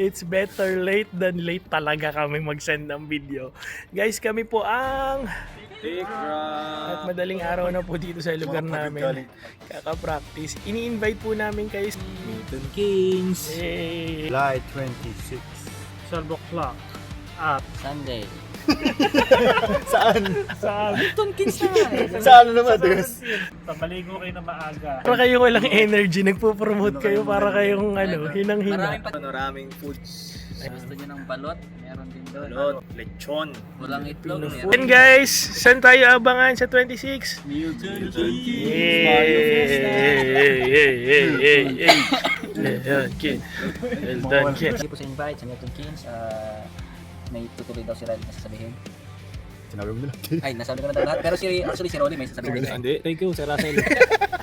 It's better late than late talaga kami mag-send ng video. Guys, kami po ang at madaling araw na po dito sa lugar namin. Kaka-practice. Ini-invite po namin kayo sa Milton Keynes. Yay! July 26. 12 o'clock at Sunday. Saan? Sa Milton Keynes na. Saan naman, Des? Pamaligo kayo na maaga. para kayo walang energy, nagpo-promote kayo para kayong hinang-hina. Maraming foods. Gusto nyo ng balot? Meron din doon. Balot, lechon. Walang itlog. And guys, saan tayo abangan sa 26? Milton Well done, kid. Hindi po sa invite sa Milton Keynes. May tutuloy daw si Riley na sasabihin. Sinabi mo na. Ay, nasabi ko na daw lahat. Pero actually si Rolly may sasabihin. Hindi, thank you Sir Russell.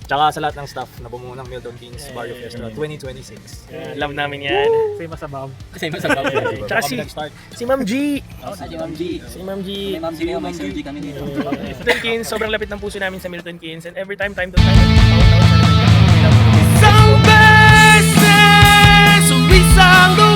Tsaka sa lahat ng staff na bumuo ng Milton Keynes Barrio Fiesta 2026. Love namin yan. Same as above. Kasi may sasabi. Tsaka si Ma'am G. Si Ma'am G. Si Ma'am G. May Ma'am G kayo, may Sir G kami dito. Milton Keynes, sobrang lapit ng puso namin sa Milton Keynes. And every time to time, Isang beses, sumisang